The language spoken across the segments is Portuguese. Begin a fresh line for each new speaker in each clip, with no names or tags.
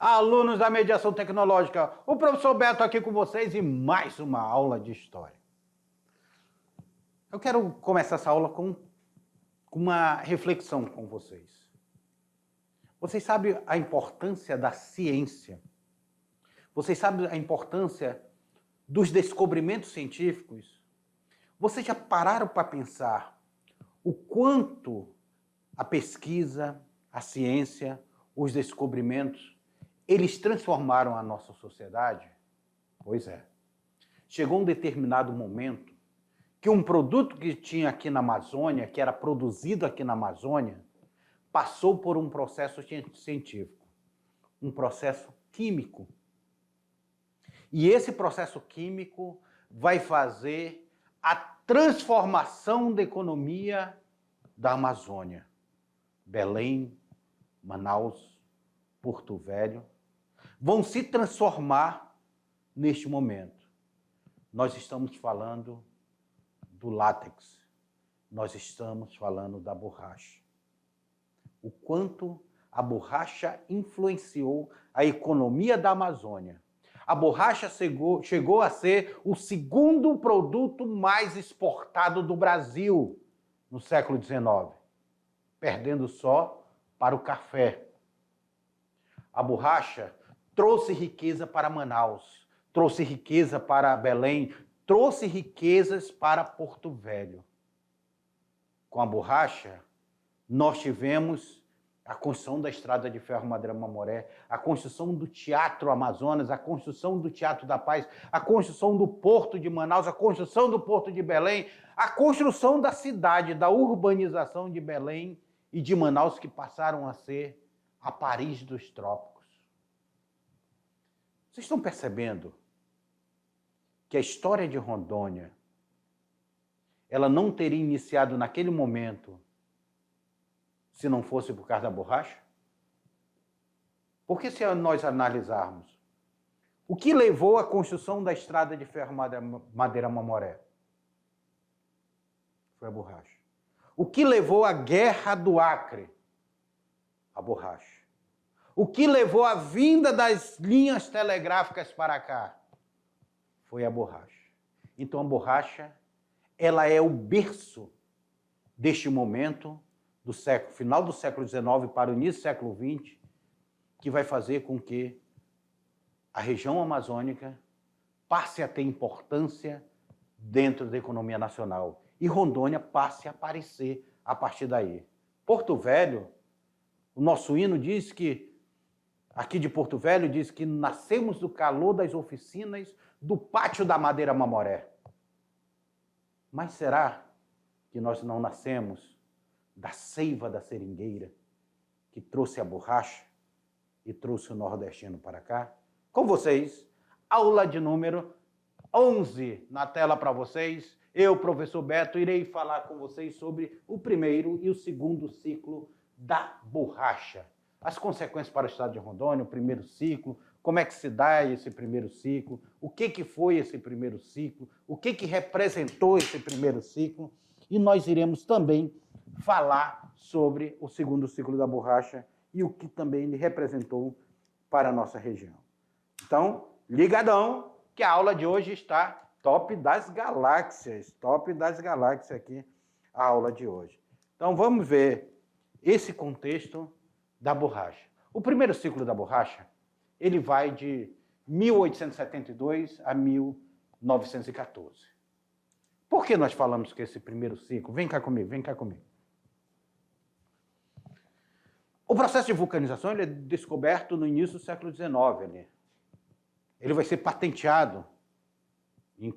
Alunos da mediação tecnológica, o professor Beto aqui com vocês e mais uma aula de história. Eu quero começar essa aula com uma reflexão com vocês. Vocês sabem a importância da ciência? Vocês sabem a importância dos descobrimentos científicos? Vocês já pararam para pensar o quanto a pesquisa, a ciência, os descobrimentos, eles transformaram a nossa sociedade? Pois é. Chegou um determinado momento que um produto que tinha aqui na Amazônia, que era produzido aqui na Amazônia, passou por um processo científico, um processo químico. E esse processo químico vai fazer a transformação da economia da Amazônia. Belém, Manaus, Porto Velho, vão se transformar neste momento. Nós estamos falando do látex, nós estamos falando da borracha. O quanto a borracha influenciou a economia da Amazônia. A borracha chegou a ser o segundo produto mais exportado do Brasil no século XIX, perdendo só para o café. A borracha trouxe riqueza para Manaus, trouxe riqueza para Belém, trouxe riquezas para Porto Velho. Com a borracha, nós tivemos a construção da Estrada de Ferro Madeira-Mamoré, a construção do Teatro Amazonas, a construção do Teatro da Paz, a construção do Porto de Manaus, a construção do Porto de Belém, a construção da cidade, da urbanização de Belém e de Manaus, que passaram a ser a Paris dos trópicos. Vocês estão percebendo que a história de Rondônia, ela não teria iniciado naquele momento se não fosse por causa da borracha? Porque se nós analisarmos o que levou à construção da Estrada de Ferro Madeira-Mamoré, foi a borracha. O que levou à Guerra do Acre? A borracha. O que levou à vinda das linhas telegráficas para cá? Foi a borracha. Então a borracha, ela é o berço deste momento do final do século XIX para o início do século XX, que vai fazer com que a região amazônica passe a ter importância dentro da economia nacional e Rondônia passe a aparecer a partir daí. Porto Velho, o nosso hino diz que, aqui de Porto Velho, diz que nascemos do calor das oficinas do pátio da Madeira-Mamoré. Mas será que nós não nascemos da seiva da seringueira, que trouxe a borracha e trouxe o nordestino para cá? Com vocês, aula de número 11 na tela para vocês. Eu, professor Beto, irei falar com vocês sobre o primeiro e o segundo ciclo da borracha. As consequências para o estado de Rondônia, o primeiro ciclo, como é que se dá esse primeiro ciclo, o que foi esse primeiro ciclo, o que representou esse primeiro ciclo, e nós iremos também falar sobre o segundo ciclo da borracha e o que também ele representou para a nossa região. Então, ligadão, que a aula de hoje está top das galáxias aqui, a aula de hoje. Então, vamos ver esse contexto da borracha. O primeiro ciclo da borracha, ele vai de 1872 a 1914. Por que nós falamos que esse primeiro ciclo? Vem cá comigo, vem cá comigo. O processo de vulcanização ele é descoberto no início do século XIX. Ele vai ser patenteado em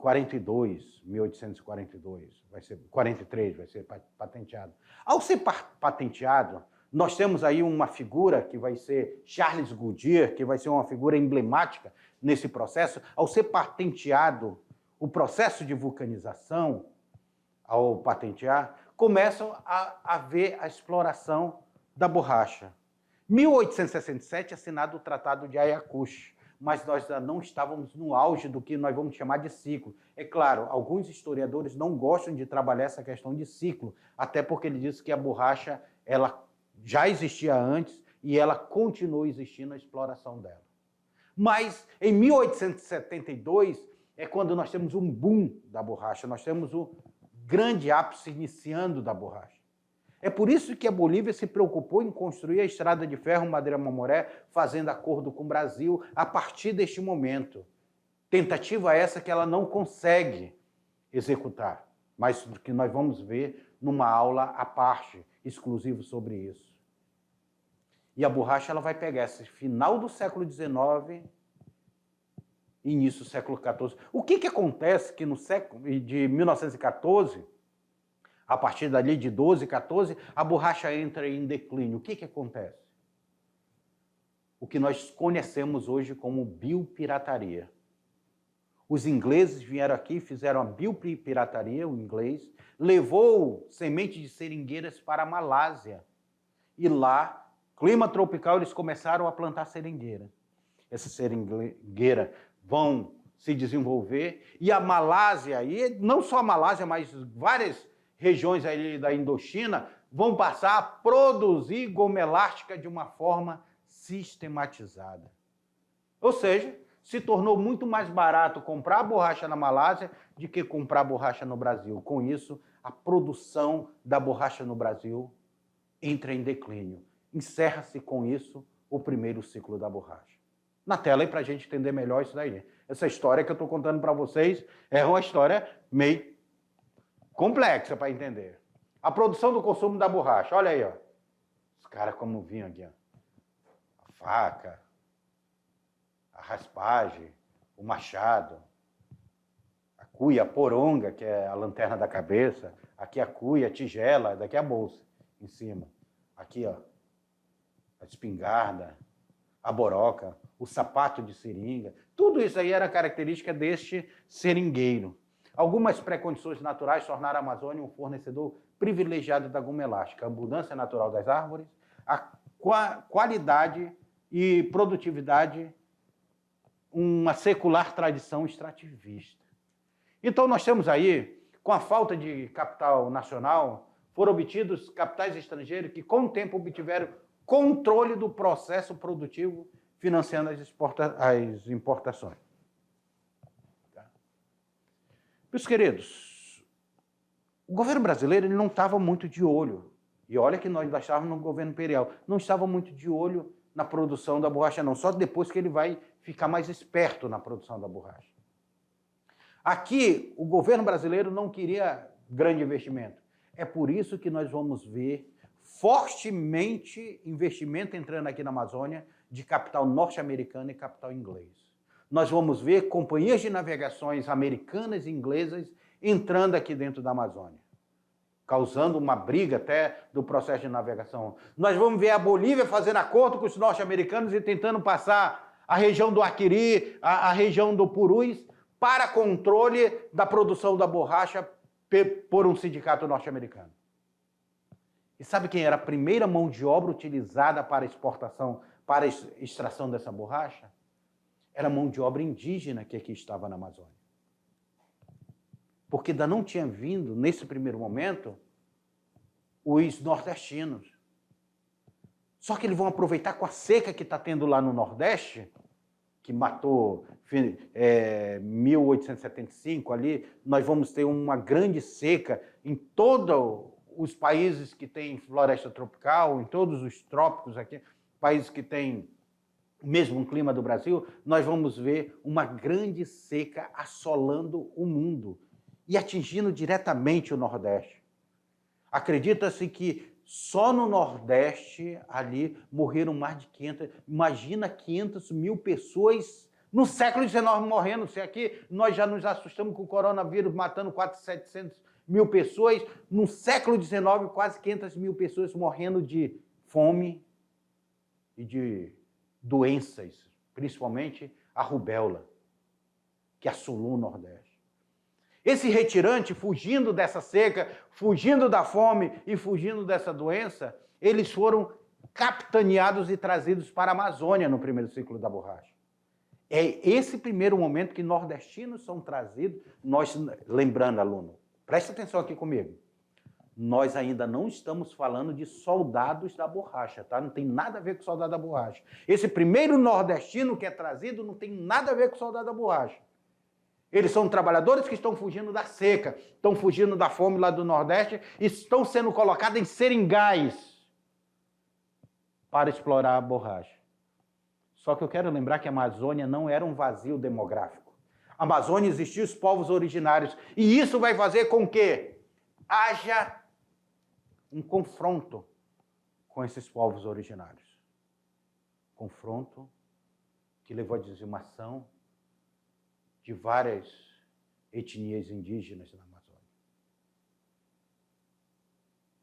1842, vai ser 43, vai ser patenteado. Ao ser patenteado, nós temos aí uma figura que vai ser Charles Goodyear, que vai ser uma figura emblemática nesse processo. Ao ser patenteado o processo de vulcanização, ao patentear, começam a haver a exploração da borracha. 1867, assinado o Tratado de Ayacucho, mas nós ainda não estávamos no auge do que nós vamos chamar de ciclo. É claro, alguns historiadores não gostam de trabalhar essa questão de ciclo, até porque ele diz que a borracha ela já existia antes e ela continua existindo a exploração dela. Mas em 1872 é quando nós temos um boom da borracha, nós temos o grande ápice iniciando da borracha. É por isso que a Bolívia se preocupou em construir a estrada de ferro Madeira-Mamoré, fazendo acordo com o Brasil a partir deste momento. Tentativa essa que ela não consegue executar, mas que nós vamos ver numa aula à parte, exclusivo sobre isso. E a borracha ela vai pegar esse final do século XIX e início do século XIV. O que acontece que no século de 1914, a partir dali de 12, 14, a borracha entra em declínio? O que acontece? O que nós conhecemos hoje como biopirataria. Os ingleses vieram aqui, fizeram a biopirataria, o inglês, levou sementes de seringueiras para a Malásia. E lá, clima tropical, eles começaram a plantar seringueira. Essa seringueira vão se desenvolver e a Malásia, e não só a Malásia, mas várias regiões aí da Indochina, vão passar a produzir goma elástica de uma forma sistematizada. Ou seja, se tornou muito mais barato comprar borracha na Malásia do que comprar borracha no Brasil. Com isso, a produção da borracha no Brasil entra em declínio. Encerra-se com isso o primeiro ciclo da borracha. Na tela aí para a gente entender melhor isso daí. Essa história que eu estou contando para vocês é uma história meio complexa para entender. A produção do consumo da borracha. Olha aí, ó. Os caras como vinham aqui, ó. A faca, a raspagem, o machado, a cuia, a poronga, que é a lanterna da cabeça, aqui a cuia, a tigela, daqui a bolsa em cima. Aqui, ó, a espingarda, a boroca, o sapato de seringa. Tudo isso aí era característica deste seringueiro. Algumas precondições naturais tornaram a Amazônia um fornecedor privilegiado da goma elástica. A abundância natural das árvores, a qualidade e produtividade, uma secular tradição extrativista. Então nós temos aí, com a falta de capital nacional, foram obtidos capitais estrangeiros que com o tempo obtiveram controle do processo produtivo, financiando as importações. Meus queridos, o governo brasileiro ele não estava muito de olho, e olha que nós estávamos no governo imperial, não estava muito de olho na produção da borracha não, só depois que ele vai ficar mais esperto na produção da borracha. Aqui, o governo brasileiro não queria grande investimento. É por isso que nós vamos ver fortemente investimento entrando aqui na Amazônia de capital norte-americano e capital inglês. Nós vamos ver companhias de navegações americanas e inglesas entrando aqui dentro da Amazônia, causando uma briga até do processo de navegação. Nós vamos ver a Bolívia fazendo acordo com os norte-americanos e tentando passar a região do Acquiri, a região do Purus, para controle da produção da borracha por um sindicato norte-americano. E sabe quem era a primeira mão de obra utilizada para exportação, para extração dessa borracha? Era mão de obra indígena que aqui estava na Amazônia. Porque ainda não tinha vindo, nesse primeiro momento, os nordestinos. Só que eles vão aproveitar com a seca que está tendo lá no Nordeste, que matou 1875 ali, nós vamos ter uma grande seca em todos os países que têm floresta tropical, em todos os trópicos aqui, países que têm o mesmo clima do Brasil, nós vamos ver uma grande seca assolando o mundo e atingindo diretamente o Nordeste. Acredita-se que só no Nordeste, ali, morreram mais de 500, imagina 500 mil pessoas no século XIX morrendo. Se aqui nós já nos assustamos com o coronavírus matando 700 mil pessoas, no século XIX quase 500 mil pessoas morrendo de fome e de doenças, principalmente a rubéola, que assolou o Nordeste. Esse retirante, fugindo dessa seca, fugindo da fome e fugindo dessa doença, eles foram capitaneados e trazidos para a Amazônia no primeiro ciclo da borracha. É esse primeiro momento que nordestinos são trazidos, nós, lembrando, aluno, preste atenção aqui comigo, Nós ainda não estamos falando de soldados da borracha, tá? Não tem nada a ver com soldado da borracha. Esse primeiro nordestino que é trazido não tem nada a ver com soldado da borracha. Eles são trabalhadores que estão fugindo da seca, estão fugindo da fome lá do Nordeste e estão sendo colocados em seringais para explorar a borracha. Só que eu quero lembrar que a Amazônia não era um vazio demográfico. A Amazônia existiam os povos originários e isso vai fazer com que haja um confronto com esses povos originários. Confronto que levou à dizimação de várias etnias indígenas na Amazônia.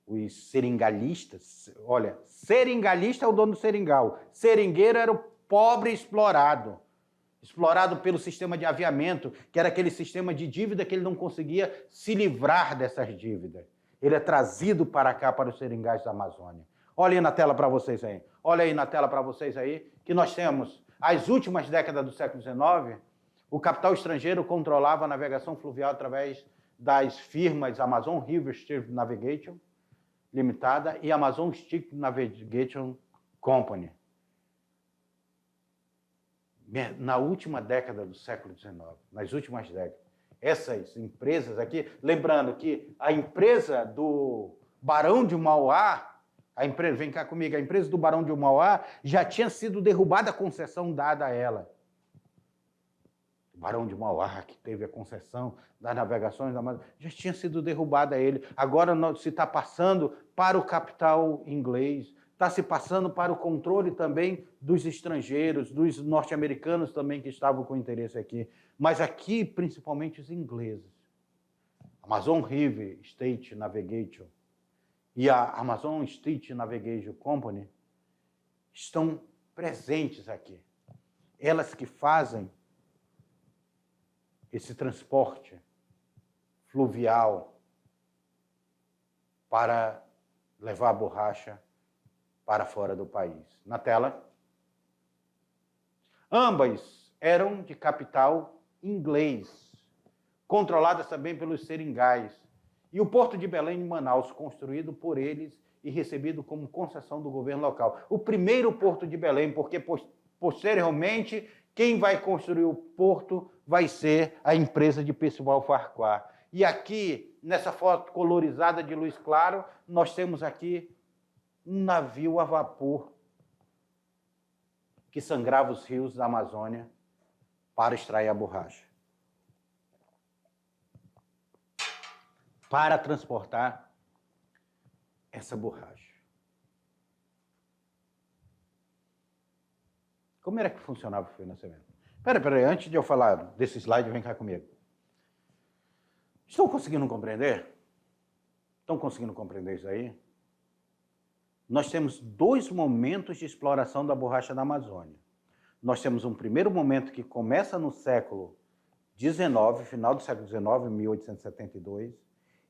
Os seringalistas, olha, seringalista é o dono do seringal, seringueiro era o pobre explorado pelo sistema de aviamento, que era aquele sistema de dívida que ele não conseguia se livrar dessas dívidas. Ele é trazido para cá, para os seringais da Amazônia. Olha aí na tela para vocês aí. Olha aí na tela para vocês aí, que nós temos, as últimas décadas do século XIX, o capital estrangeiro controlava a navegação fluvial através das firmas Amazon River Steam Navigation Limitada e Amazon Steam Navigation Company. Na última década do século XIX, nas últimas décadas, essas empresas aqui, lembrando que a empresa do Barão de Mauá, vem cá comigo, a empresa do Barão de Mauá já tinha sido derrubada a concessão dada a ela. O Barão de Mauá, que teve a concessão das navegações da Amazônia, já tinha sido derrubada a ele. Agora se está passando para o capital inglês, está se passando para o controle também dos estrangeiros, dos norte-americanos também que estavam com interesse aqui. Mas aqui, principalmente os ingleses. Amazon River State Navigation e a Amazon State Navigation Company estão presentes aqui. Elas que fazem esse transporte fluvial para levar a borracha para fora do país. Na tela. Ambas eram de capital inglês, controladas também pelos seringais. E o Porto de Belém de Manaus, construído por eles e recebido como concessão do governo local. O primeiro Porto de Belém, porque posteriormente quem vai construir o porto vai ser a empresa de Percival Farquhar. E aqui, nessa foto colorizada de luz claro, nós temos aqui um navio a vapor que sangrava os rios da Amazônia para extrair a borracha. Para transportar essa borracha. Como era que funcionava o financiamento? Espera aí, antes de eu falar desse slide, vem cá comigo. Estão conseguindo compreender? Estão conseguindo compreender isso aí? Nós temos dois momentos de exploração da borracha da Amazônia. Nós temos um primeiro momento que começa no século XIX, final do século XIX, 1872,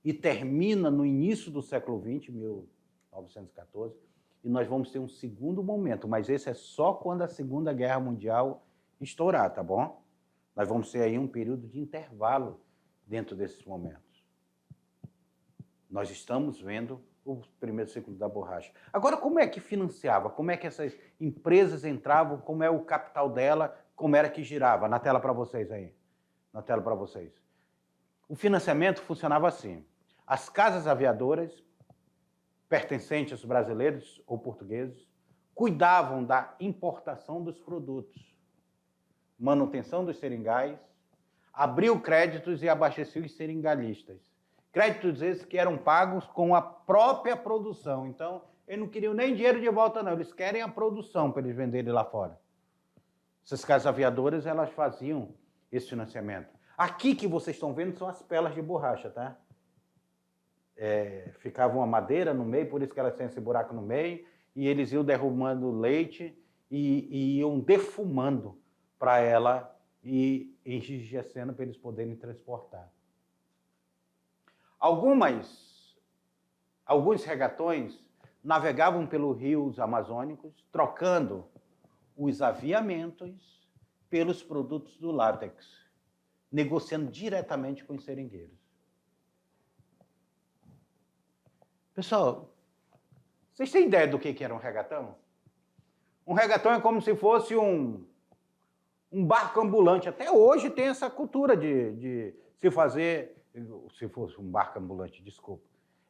e termina no início do século XX, 1914, e nós vamos ter um segundo momento, mas esse é só quando a Segunda Guerra Mundial estourar, tá bom? Nós vamos ter aí um período de intervalo dentro desses momentos. Nós estamos vendo o primeiro ciclo da borracha. Agora, como é que financiava? Como é que essas empresas entravam? Como é o capital dela? Como era que girava? Na tela para vocês aí. Na tela para vocês. O financiamento funcionava assim. As casas aviadoras, pertencentes aos brasileiros ou portugueses, cuidavam da importação dos produtos, manutenção dos seringais, abriu créditos e abasteciam os seringalistas. Créditos esses que eram pagos com a própria produção. Então, eles não queriam nem dinheiro de volta, não. Eles querem a produção para eles venderem lá fora. Essas casas aviadoras, elas faziam esse financiamento. Aqui que vocês estão vendo são as pelas de borracha, tá? Ficava uma madeira no meio, por isso que elas têm esse buraco no meio, e eles iam derrubando leite e iam defumando para ela e enrijecendo para eles poderem transportar. Alguns regatões navegavam pelos rios amazônicos, trocando os aviamentos pelos produtos do látex, negociando diretamente com os seringueiros. Pessoal, vocês têm ideia do que era um regatão? Um regatão é como se fosse um barco ambulante. Até hoje tem essa cultura de se fazer, se fosse um barco ambulante, desculpa.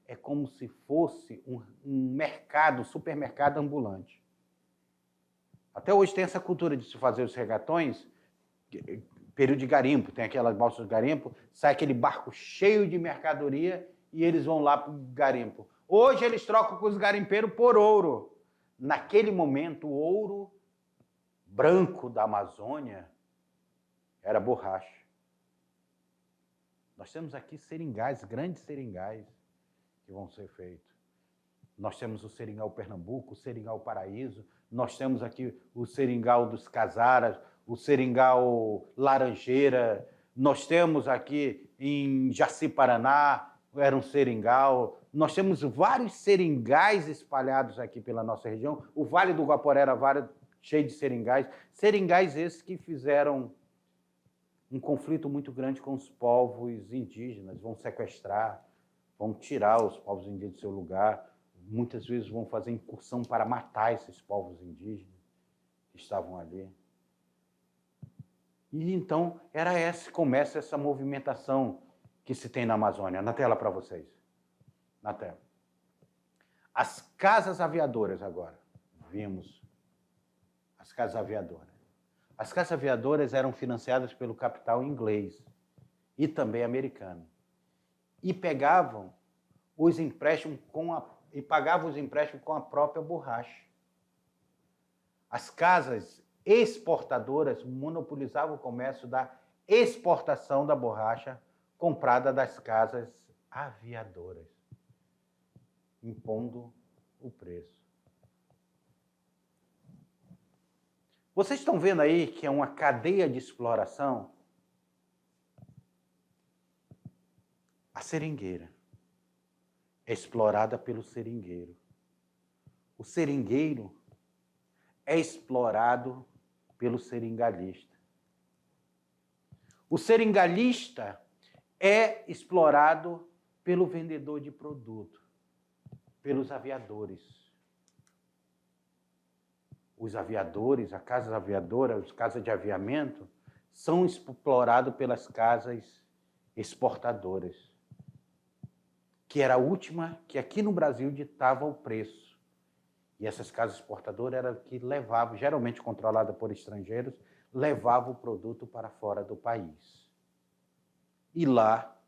É como se fosse um mercado, supermercado ambulante. Até hoje tem essa cultura de se fazer os regatões, período de garimpo, tem aquelas balsas de garimpo, sai aquele barco cheio de mercadoria e eles vão lá para o garimpo. Hoje eles trocam com os garimpeiros por ouro. Naquele momento, o ouro branco da Amazônia era borracha. Nós temos aqui seringais, grandes seringais que vão ser feitos. Nós temos o Seringal Pernambuco, o Seringal Paraíso, nós temos aqui o Seringal dos Casaras, o Seringal Laranjeira, nós temos aqui em Jaci, Paraná, era um seringal, nós temos vários seringais espalhados aqui pela nossa região, o Vale do Guaporé era cheio de seringais, seringais esses que fizeram um conflito muito grande com os povos indígenas, vão sequestrar, vão tirar os povos indígenas do seu lugar, muitas vezes vão fazer incursão para matar esses povos indígenas que estavam ali. E então começa essa movimentação que se tem na Amazônia. Na tela para vocês. Na tela. As casas aviadoras agora. Vimos as casas aviadoras. As casas aviadoras eram financiadas pelo capital inglês e também americano. E pegavam os empréstimos e pagavam os empréstimos com a própria borracha. As casas exportadoras monopolizavam o comércio da exportação da borracha comprada das casas aviadoras, impondo o preço. Vocês estão vendo aí que é uma cadeia de exploração? A seringueira é explorada pelo seringueiro. O seringueiro é explorado pelo seringalista. O seringalista é explorado pelo vendedor de produto, pelos aviadores. Os aviadores, as casas aviadoras, as casas de aviamento, são explorados pelas casas exportadoras, que era a última que aqui no Brasil ditava o preço. E essas casas exportadoras eram que levavam, geralmente controladas por estrangeiros, levavam o produto para fora do país. E lá,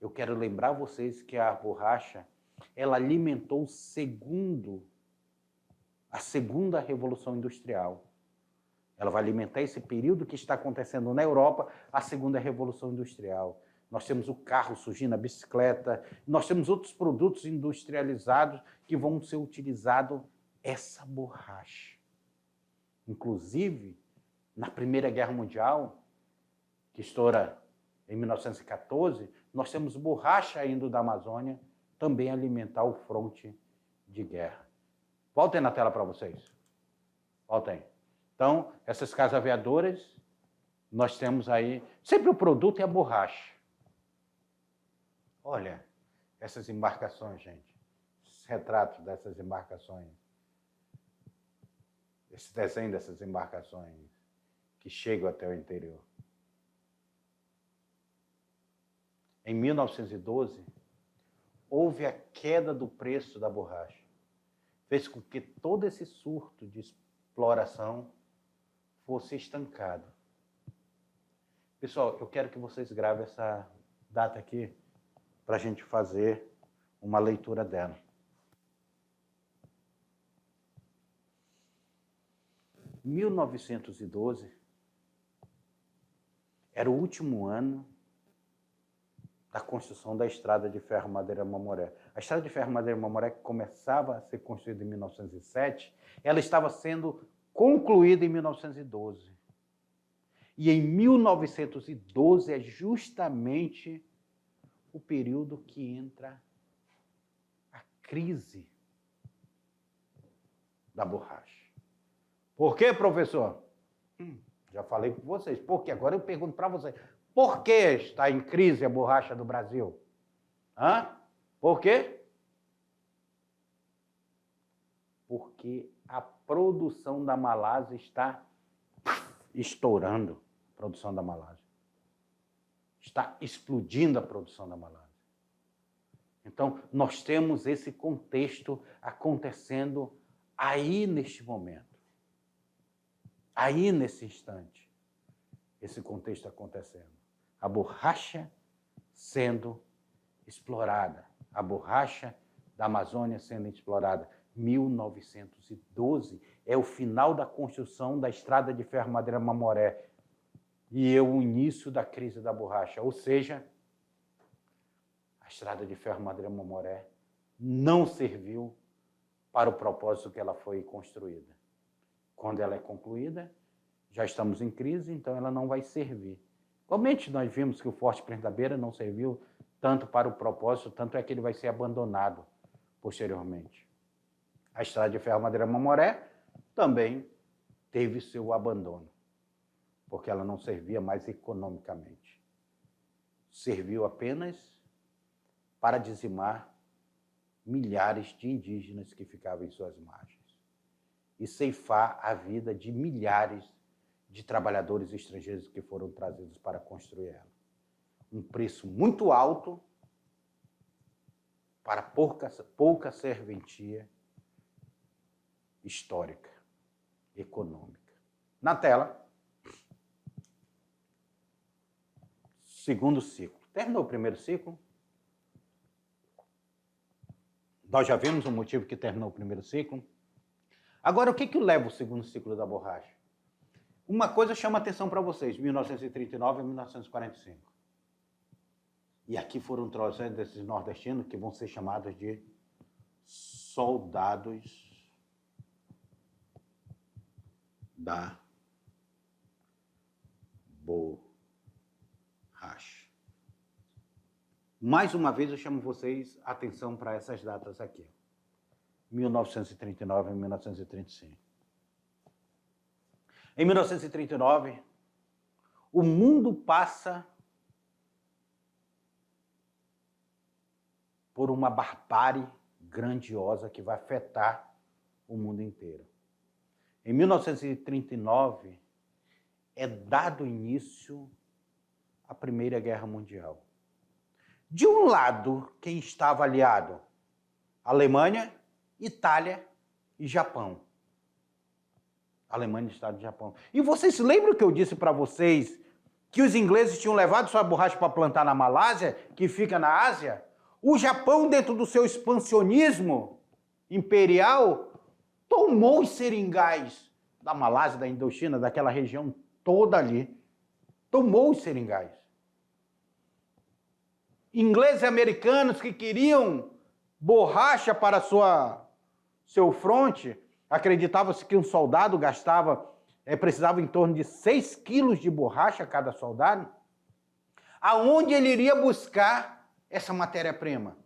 eu quero lembrar vocês que a borracha, ela alimentou a segunda revolução industrial. Ela vai alimentar esse período que está acontecendo na Europa, a segunda revolução industrial. Nós temos o carro surgindo, a bicicleta, nós temos outros produtos industrializados que vão ser utilizados essa borracha. Inclusive, na Primeira Guerra Mundial, que estoura em 1914, nós temos borracha indo da Amazônia também alimentar o fronte de guerra. Voltem na tela para vocês. Voltem. Então, essas casas aviadoras, nós temos aí, sempre o produto é a borracha. Olha, essas embarcações, gente. Esses retratos dessas embarcações. Esse desenho dessas embarcações que chegam até o interior. Em 1912, houve a queda do preço da borracha. Fez com que todo esse surto de exploração fosse estancado. Pessoal, eu quero que vocês gravem essa data aqui para a gente fazer uma leitura dela. Em 1912 era o último ano da construção da Estrada de Ferro Madeira Mamoré. A Estrada de Ferro Madeira Mamoré, que começava a ser construída em 1907, ela estava sendo concluída em 1912. E em 1912 é justamente o período que entra a crise da borracha. Por quê, professor? Já falei com vocês. Por quê? Agora eu pergunto para vocês. Por que está em crise a borracha do Brasil? Por quê? que a produção da Malásia está estourando, a produção da Malásia. Está explodindo a produção da Malásia. Então, nós temos esse contexto acontecendo aí neste momento. Aí nesse instante. Esse contexto acontecendo. A borracha sendo explorada. A borracha da Amazônia sendo explorada. 1912 é o final da construção da estrada de ferro Madeira Mamoré e é o início da crise da borracha. Ou seja, a estrada de ferro Madeira Mamoré não serviu para o propósito que ela foi construída. Quando ela é concluída, já estamos em crise, então ela não vai servir. Igualmente, nós vimos que o Forte Presidente da Beira não serviu tanto para o propósito, tanto é que ele vai ser abandonado posteriormente. A estrada de ferro Madeira Mamoré também teve seu abandono, porque ela não servia mais economicamente. Serviu apenas para dizimar milhares de indígenas que ficavam em suas margens e ceifar a vida de milhares de trabalhadores estrangeiros que foram trazidos para construir ela. Um preço muito alto para pouca serventia histórica, econômica. Na tela, segundo ciclo. Terminou o primeiro ciclo? Nós já vimos o motivo que terminou o primeiro ciclo. Agora, o que leva o segundo ciclo da borracha? Uma coisa chama atenção para vocês, 1939 e 1945. E aqui foram trouxedos esses nordestinos que vão ser chamados de soldados da borracha. Mais uma vez eu chamo vocês a atenção para essas datas aqui. 1939 e 1935. Em 1939, o mundo passa por uma barbárie grandiosa que vai afetar o mundo inteiro. Em 1939, é dado início à Primeira Guerra Mundial. De um lado, quem estava aliado? Alemanha, Itália e Japão. Alemanha, Estado e Japão. E vocês lembram que eu disse para vocês que os ingleses tinham levado sua borracha para plantar na Malásia, que fica na Ásia? O Japão, dentro do seu expansionismo imperial, tomou os seringais da Malásia, da Indochina, daquela região toda ali. Tomou os seringais. Ingleses e americanos que queriam borracha para seu fronte, acreditava-se que um soldado precisava em torno de 6 quilos de borracha cada soldado. Aonde ele iria buscar essa matéria-prima?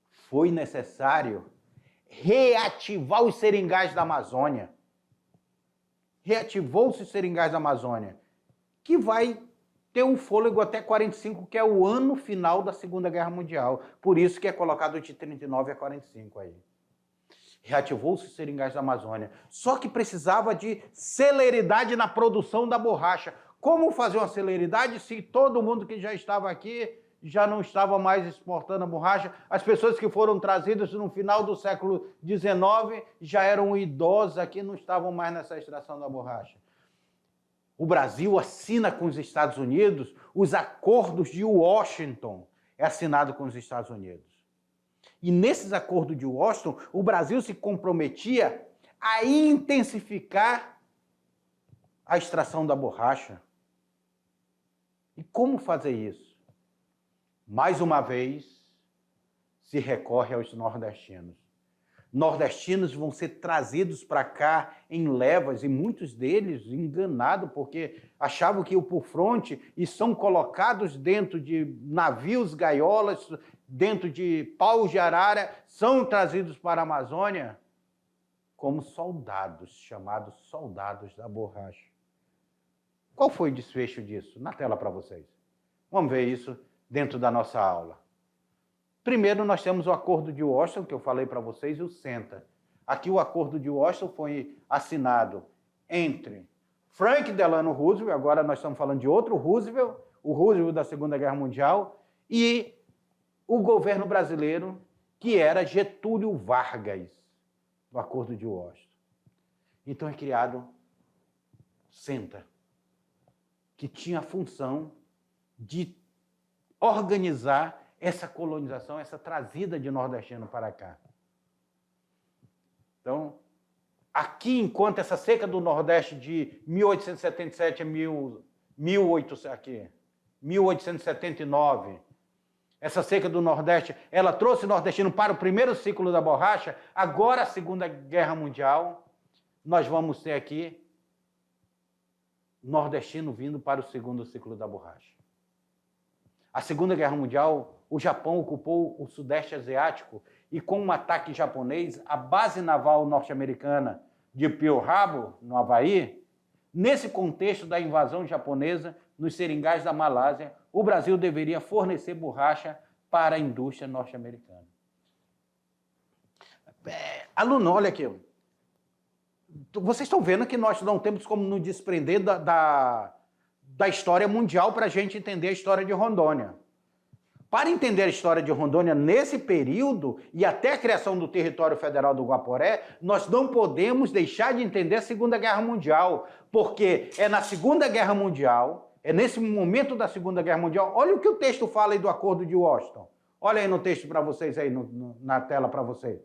Foi necessário reativar os seringais da Amazônia. Reativou-se os seringais da Amazônia, que vai ter um fôlego até 45, que é o ano final da Segunda Guerra Mundial. Por isso que é colocado de 39 a 45 aí. Reativou-se os seringais da Amazônia. Só que precisava de celeridade na produção da borracha. Como fazer uma celeridade se todo mundo que já estava aqui já não estava mais exportando a borracha? As pessoas que foram trazidas no final do século XIX já eram idosas aqui, não estavam mais nessa extração da borracha. O Brasil assina com os Estados Unidos os acordos de Washington. É assinado com os Estados Unidos. E nesses acordos de Washington, o Brasil se comprometia a intensificar a extração da borracha. E como fazer isso? Mais uma vez, se recorre aos nordestinos. Nordestinos vão ser trazidos para cá em levas, e muitos deles enganados, porque achavam que iam por fronte e são colocados dentro de navios, gaiolas, dentro de paus de arara, são trazidos para a Amazônia como soldados, chamados soldados da borracha. Qual foi o desfecho disso? Na tela para vocês. Vamos ver isso dentro da nossa aula. Primeiro, nós temos o Acordo de Washington, que eu falei para vocês, e o CENTA. Aqui o Acordo de Washington foi assinado entre Franklin Delano Roosevelt, agora nós estamos falando de outro Roosevelt, o Roosevelt da Segunda Guerra Mundial, e o governo brasileiro, que era Getúlio Vargas, do Acordo de Washington. Então é criado CENTA, que tinha a função de organizar essa colonização, essa trazida de nordestino para cá. Então, aqui, enquanto essa seca do Nordeste de 1877 a 1879, essa seca do Nordeste, ela trouxe o nordestino para o primeiro ciclo da borracha, agora a Segunda Guerra Mundial, nós vamos ter aqui nordestino vindo para o segundo ciclo da borracha. A Segunda Guerra Mundial, o Japão ocupou o Sudeste Asiático e com um ataque japonês, a base naval norte-americana de Pearl Harbor, no Havaí, nesse contexto da invasão japonesa nos seringais da Malásia, o Brasil deveria fornecer borracha para a indústria norte-americana. Aluno, olha aqui. Vocês estão vendo que nós não temos como nos desprender da história mundial para a gente entender a história de Rondônia. Para entender a história de Rondônia nesse período e até a criação do território federal do Guaporé, nós não podemos deixar de entender a Segunda Guerra Mundial, porque é na Segunda Guerra Mundial, é nesse momento da Segunda Guerra Mundial, olha o que o texto fala aí do Acordo de Washington. Olha aí no texto para vocês, aí na tela para vocês.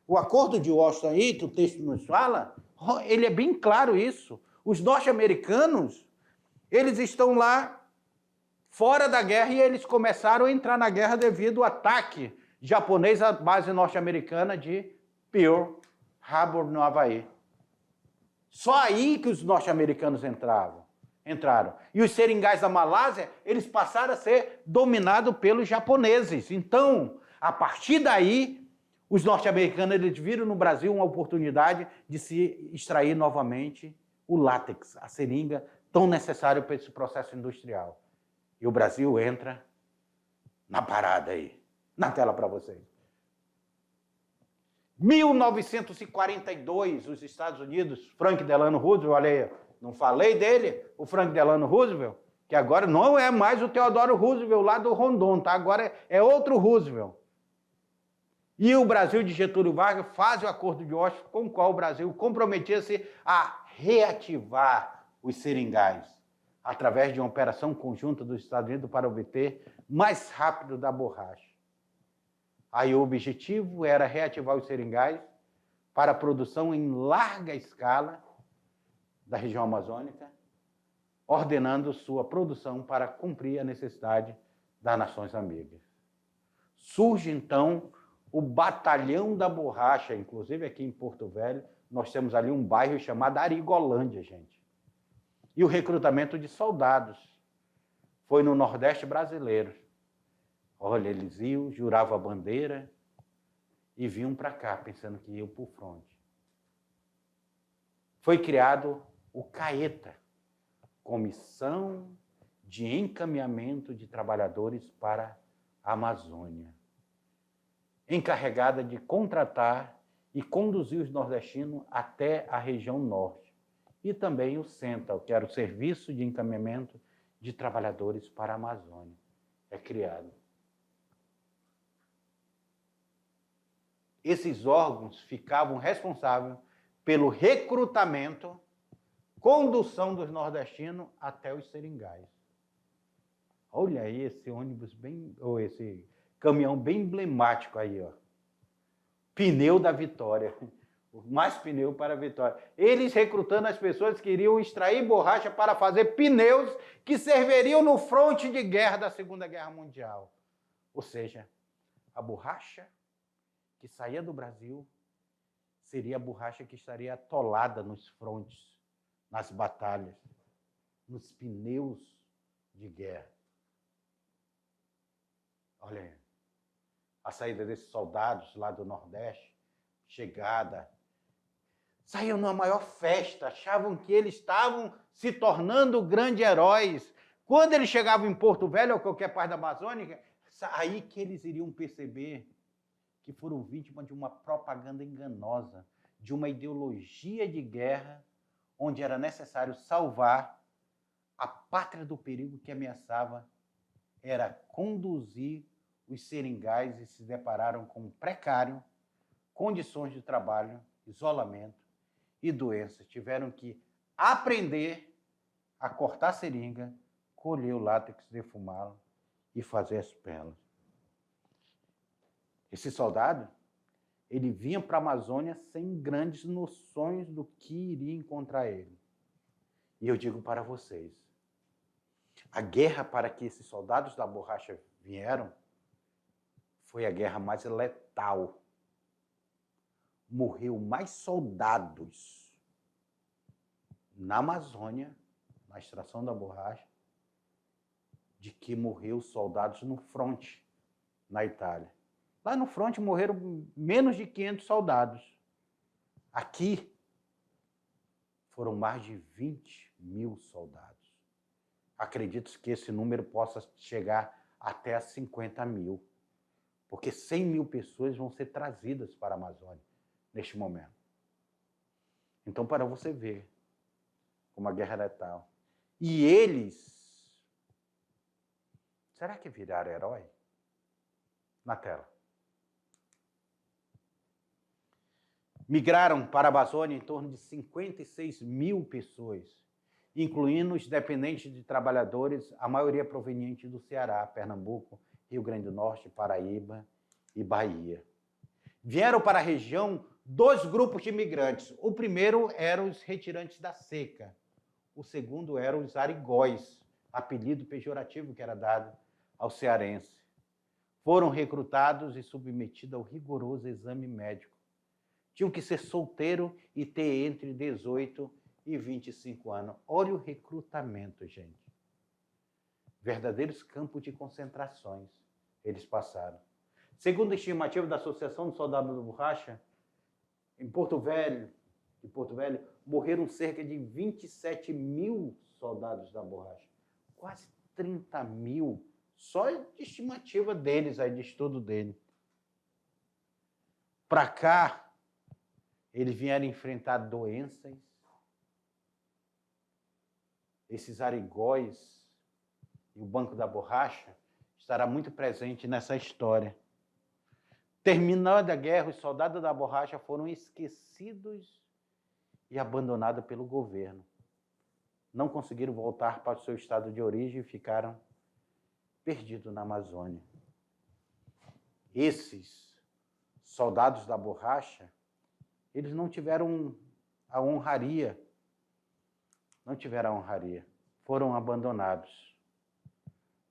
O Acordo de Washington aí, que o texto nos fala, ele é bem claro isso. Os norte-americanos, eles estão lá fora da guerra e eles começaram a entrar na guerra devido ao ataque japonês à base norte-americana de Pearl Harbor, no Havaí. Só aí que os norte-americanos entraram. E os seringais da Malásia, eles passaram a ser dominados pelos japoneses. Então, a partir daí, os norte-americanos eles viram no Brasil uma oportunidade de se extrair novamente o látex, a seringa tão necessária para esse processo industrial. E o Brasil entra na parada aí, na tela para vocês. 1942, os Estados Unidos, Franklin Delano Roosevelt, olha aí, não falei dele, o Franklin Delano Roosevelt, que agora não é mais o Theodore Roosevelt lá do Rondon, tá? Agora é outro Roosevelt. E o Brasil de Getúlio Vargas faz o Acordo de Washington, com o qual o Brasil comprometia-se a reativar os seringais, através de uma operação conjunta dos Estados Unidos para obter mais rápido da borracha. Aí o objetivo era reativar os seringais para a produção em larga escala da região amazônica, ordenando sua produção para cumprir a necessidade das nações amigas. Surge, então, o Batalhão da Borracha, inclusive aqui em Porto Velho, nós temos ali um bairro chamado Arigolândia, gente. E o recrutamento de soldados foi no Nordeste brasileiro. Olha, eles iam, juravam a bandeira e vinham para cá, pensando que iam para o fronte. Foi criado o CAETA, Comissão de Encaminhamento de Trabalhadores para a Amazônia, encarregada de contratar e conduzir os nordestinos até a região norte. E também o CENTA, que era o Serviço de Encaminhamento de Trabalhadores para a Amazônia, é criado. Esses órgãos ficavam responsáveis pelo recrutamento, condução dos nordestinos até os seringais. Olha aí esse ônibus bem, ou esse caminhão bem emblemático aí, ó. Pneu da Vitória. Mais pneu para a Vitória. Eles recrutando as pessoas que iriam extrair borracha para fazer pneus que serviriam no fronte de guerra da Segunda Guerra Mundial. Ou seja, a borracha que saía do Brasil seria a borracha que estaria atolada nos frontes, nas batalhas, nos pneus de guerra. Olha aí, a saída desses soldados lá do Nordeste, chegada, saíam numa maior festa, achavam que eles estavam se tornando grandes heróis. Quando eles chegavam em Porto Velho ou qualquer parte da Amazônia, aí que eles iriam perceber que foram vítimas de uma propaganda enganosa, de uma ideologia de guerra onde era necessário salvar a pátria do perigo que ameaçava, era conduzir os seringais e se depararam com um precário, condições de trabalho, isolamento e doenças. Tiveram que aprender a cortar seringa, colher o látex, defumá-lo e fazer as pelas. Esse soldado, ele vinha para a Amazônia sem grandes noções do que iria encontrar ele. E eu digo para vocês, a guerra para que esses soldados da borracha vieram foi a guerra mais letal. Morreu mais soldados na Amazônia, na extração da borracha, de que morreu soldados no fronte, na Itália. Lá no fronte morreram menos de 500 soldados. Aqui foram mais de 20 mil soldados. Acredito que esse número possa chegar até a 50 mil, porque 100 mil pessoas vão ser trazidas para a Amazônia neste momento. Então, para você ver como a guerra é letal. E eles, será que viraram herói? Na tela. Migraram para a Amazônia em torno de 56 mil pessoas, incluindo os dependentes de trabalhadores, a maioria proveniente do Ceará, Pernambuco, Rio Grande do Norte, Paraíba e Bahia. Vieram para a região 2 grupos de imigrantes. O primeiro eram os retirantes da seca. O segundo eram os arigóis, apelido pejorativo que era dado ao cearense. Foram recrutados e submetidos ao rigoroso exame médico. Tinham que ser solteiro e ter entre 18 e 25 anos. Olha o recrutamento, gente. Verdadeiros campos de concentrações eles passaram. Segundo a estimativa da Associação dos Soldados da Borracha, em Porto Velho, morreram cerca de 27 mil soldados da borracha. Quase 30 mil, só de estimativa deles, aí, de estudo dele. Para cá, eles vieram enfrentar doenças. Esses arigóis e o Banco da Borracha estará muito presente nessa história. Terminada a guerra, os soldados da borracha foram esquecidos e abandonados pelo governo. Não conseguiram voltar para o seu estado de origem e ficaram perdidos na Amazônia. Esses soldados da borracha, eles não tiveram a honraria, foram abandonados.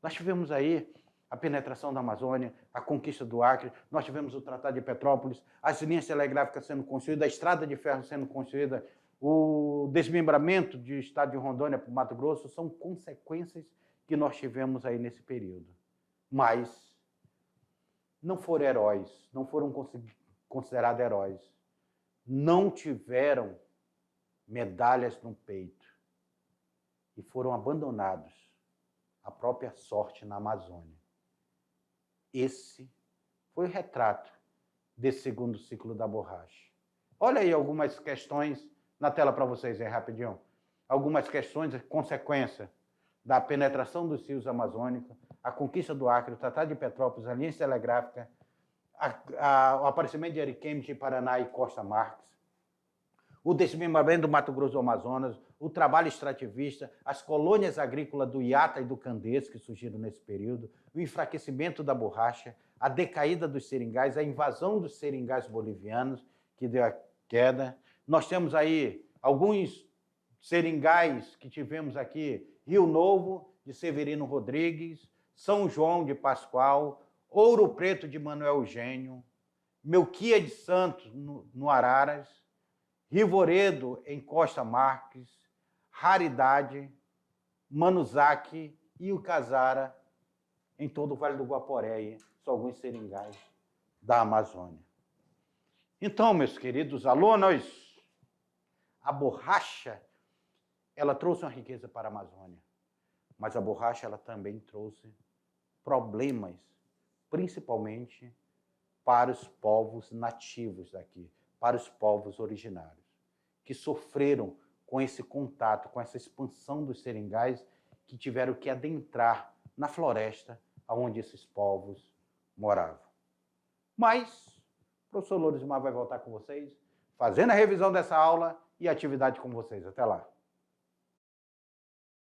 Nós tivemos aí a penetração da Amazônia, a conquista do Acre, nós tivemos o Tratado de Petrópolis, as linhas telegráficas sendo construídas, a estrada de ferro sendo construída, o desmembramento do estado de Rondônia para o Mato Grosso, são consequências que nós tivemos aí nesse período. Mas não foram heróis, não foram considerados heróis, não tiveram medalhas no peito e foram abandonados à própria sorte na Amazônia. Esse foi o retrato desse segundo ciclo da borracha. Olha aí algumas questões na tela para vocês aí, rapidinho. Algumas questões, consequência da penetração dos rios amazônicos, a conquista do Acre, o Tratado de Petrópolis, a linha telegráfica, o aparecimento de Ariquemes de Paraná e Costa Marques, o desmembramento do Mato Grosso do Amazonas, o trabalho extrativista, as colônias agrícolas do Iata e do Candês, que surgiram nesse período, o enfraquecimento da borracha, a decaída dos seringais, a invasão dos seringais bolivianos, que deu a queda. Nós temos aí alguns seringais que tivemos aqui, Rio Novo, de Severino Rodrigues, São João de Pascoal, Ouro Preto de Manuel Eugênio, Melquia de Santos, no Araras, Rivoredo, em Costa Marques, Raridade, Manuzaki e o Casara, em todo o Vale do Guaporé, são alguns seringais da Amazônia. Então, meus queridos alunos, a borracha, ela trouxe uma riqueza para a Amazônia, mas a borracha ela também trouxe problemas, principalmente para os povos nativos daqui, para os povos originários, que sofreram com esse contato, com essa expansão dos seringais, que tiveram que adentrar na floresta onde esses povos moravam. Mas o professor Lourdes Mar vai voltar com vocês, fazendo a revisão dessa aula e atividade com vocês. Até lá.